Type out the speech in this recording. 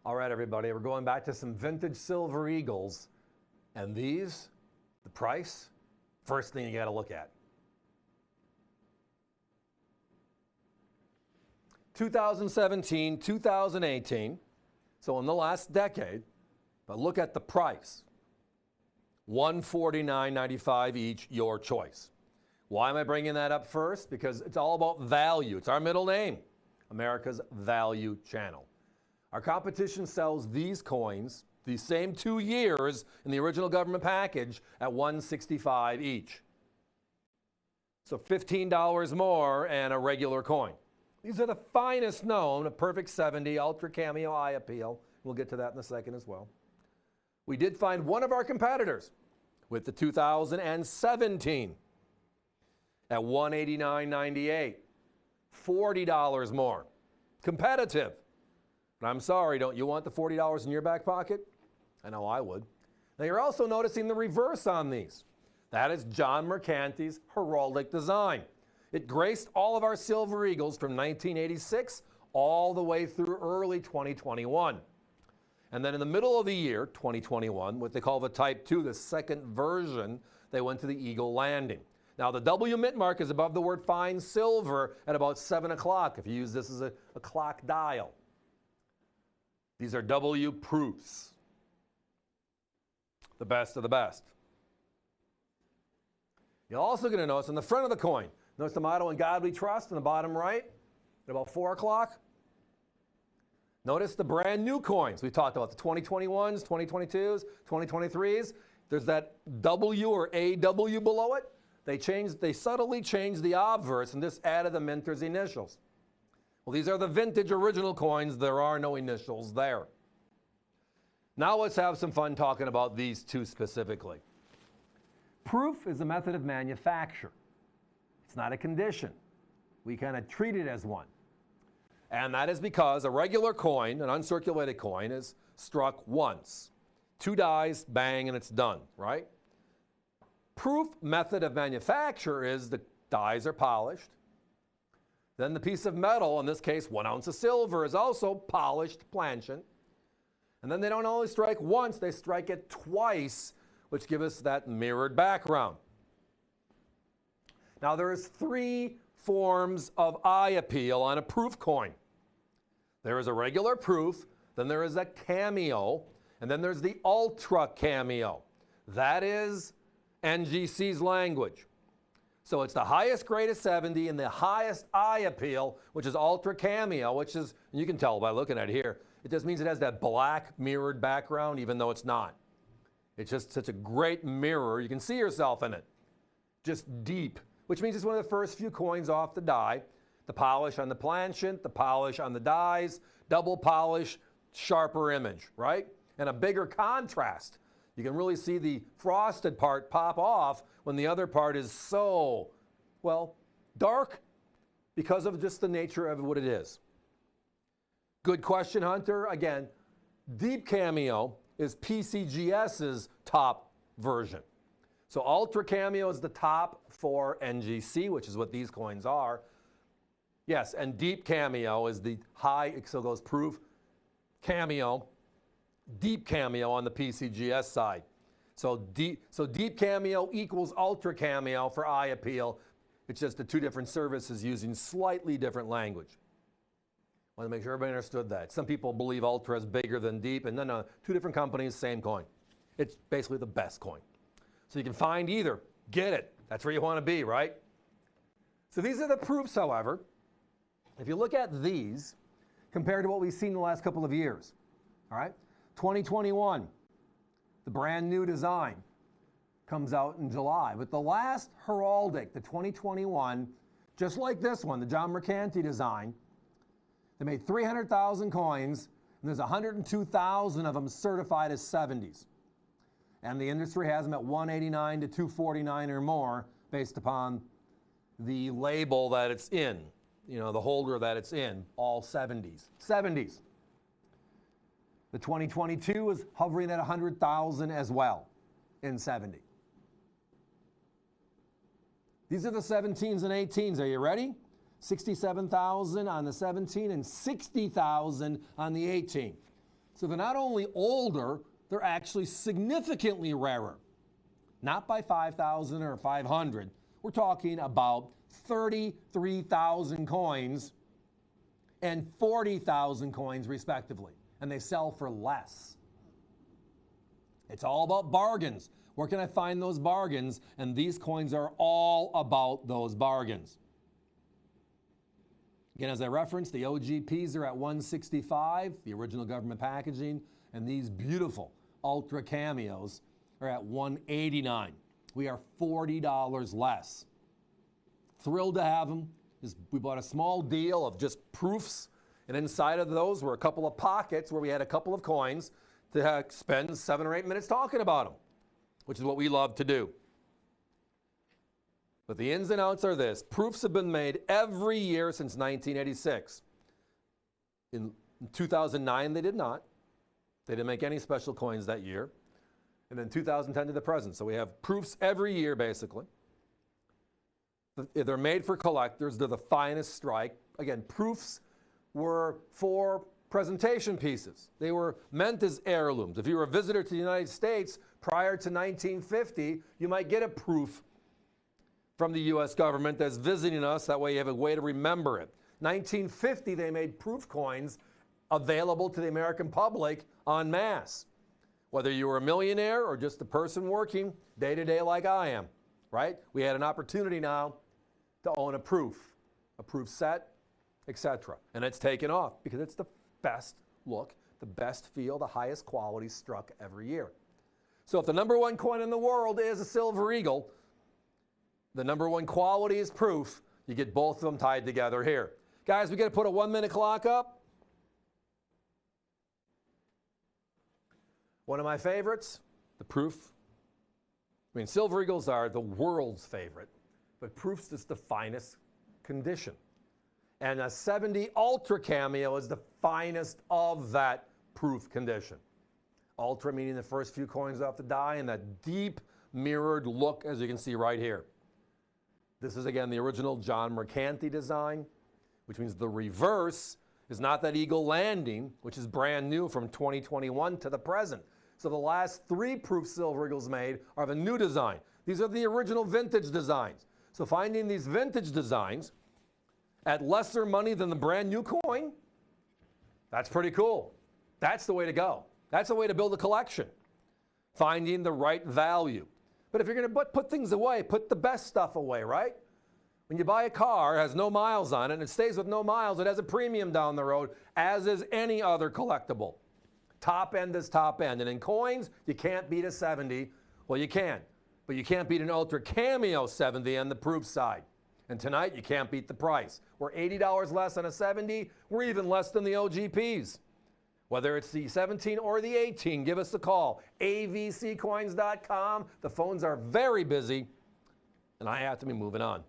All right, everybody, we're going back to some vintage silver eagles. And these, the price, first thing you got to look at. 2017, 2018, so in the last decade, but look at the price. $149.95 each, your choice. Why am I bringing that up first? Because it's all about value. It's our middle name, America's Value Channel. Our competition sells these coins, the same 2 years in the original government package, at $165 each. So $15 more and a regular coin. These are the finest known, a perfect 70, ultra cameo eye appeal. We'll get to that in a second as well. We did find one of our competitors with the 2017 at $189.98, $40 more. Competitive. But I'm sorry, don't you want the $40 in your back pocket? I know I would. Now you're also noticing the reverse on these. That is John Mercanti's heraldic design. It graced all of our silver eagles from 1986 all the way through early 2021. And then in the middle of the year, 2021, what they call the Type 2, the second version, they went to the Eagle Landing. Now the W mint mark is above the word fine silver at about 7 o'clock if you use this as a clock dial. These are W proofs. The best of the best. You're also going to notice on the front of the coin, notice the motto, "In God We Trust," in the bottom right, at about 4 o'clock. Notice the brand new coins. We talked about the 2021s, 2022s, 2023s. There's that W or AW below it. They subtly changed the obverse and just added the minter's initials. Well, these are the vintage original coins. There are no initials there. Now let's have some fun talking about these two specifically. Proof is a method of manufacture. It's not a condition. We kind of treat it as one. And that is because a regular coin, an uncirculated coin, is struck once. 2 dies, bang, and it's done, right? Proof method of manufacture is the dies are polished. Then the piece of metal, in this case 1 ounce of silver, is also polished planchette. And then they don't only strike once, they strike it twice, which gives us that mirrored background. Now there is 3 forms of eye appeal on a proof coin. There is a regular proof, then there is a cameo, and then there's the ultra cameo. That is NGC's language. So it's the highest grade of 70 and the highest eye appeal, which is ultra cameo, which is, you can tell by looking at it here, it just means it has that black mirrored background, even though it's not. It's just such a great mirror. You can see yourself in it. Just deep, which means it's one of the first few coins off the die. The polish on the planchette, the polish on the dies, double polish, sharper image, right? And a bigger contrast. You can really see the frosted part pop off when the other part is so, well, dark because of just the nature of what it is. Good question, Hunter. Again, deep cameo is PCGS's top version. So ultra cameo is the top for NGC, which is what these coins are. Yes, and deep cameo is the high, so goes proof, cameo, deep cameo on the PCGS side. So deep cameo equals ultra cameo for eye appeal. It's just the 2 different services using slightly different language. I want to make sure everybody understood that. Some people believe ultra is bigger than deep, and no, 2 different companies, same coin. It's basically the best coin. So you can find either, get it. That's where you want to be, right? So these are the proofs, however. If you look at these, compared to what we've seen in the last couple of years, all right? 2021, the brand new design comes out in July. But the last heraldic, the 2021, just like this one, the John Mercanti design, they made 300,000 coins, and there's 102,000 of them certified as 70s. And the industry has them at $189 to $249 or more based upon the label that it's in, you know, the holder that it's in, all 70s. 70s. The 2022 is hovering at 100,000 as well in 70. These are the 17s and 18s. Are you ready? 67,000 on the 17 and 60,000 on the 18. So they're not only older, they're actually significantly rarer. Not by 5,000 or 500. We're talking about 33,000 coins and 40,000 coins respectively. And they sell for less. It's all about bargains. Where can I find those bargains? And these coins are all about those bargains. Again, as I referenced, the OGPs are at $165, the original government packaging, and these beautiful Ultra Cameos are at $189. We are $40 less. Thrilled to have them. We bought a small deal of just proofs, and inside of those were a couple of pockets where we had a couple of coins to spend 7 or 8 minutes talking about them, which is what we love to do. But the ins and outs are this. Proofs have been made every year since 1986. In 2009, they did not. They didn't make any special coins that year. And then 2010 to the present. So we have proofs every year, basically. They're made for collectors. They're the finest strike. Again, proofs were for presentation pieces. They were meant as heirlooms. If you were a visitor to the United States prior to 1950, you might get a proof from the U.S. government that's visiting us. That way you have a way to remember it. 1950, they made proof coins available to the American public en masse. Whether you were a millionaire or just a person working day to day like I am, right? We had an opportunity now to own a proof set, etc. And it's taken off because it's the best look, the best feel, the highest quality struck every year. So if the number one coin in the world is a silver eagle, the number one quality is proof. You get both of them tied together here. Guys, we got to put a 1-minute clock up. One of my favorites, the proof. I mean, silver eagles are the world's favorite, but proof's just the finest condition. And a 70 Ultra Cameo is the finest of that proof condition. Ultra meaning the first few coins off the die and that deep mirrored look, as you can see right here. This is, again, the original John Mercanti design, which means the reverse is not that eagle landing, which is brand new from 2021 to the present. So the last 3 proof silver eagles made are the new design. These are the original vintage designs. So finding these vintage designs at lesser money than the brand new coin, that's pretty cool. That's the way to go. That's the way to build a collection. Finding the right value. But if you're going to put things away, put the best stuff away, right? When you buy a car, it has no miles on it, and it stays with no miles, it has a premium down the road, as is any other collectible. Top end is top end. And in coins, you can't beat a 70. Well, you can, but you can't beat an Ultra Cameo 70 on the proof side. And tonight, you can't beat the price. We're $80 less on a 70. We're even less than the OGPs. Whether it's the 17 or the 18, give us a call. avccoins.com. The phones are very busy, and I have to be moving on.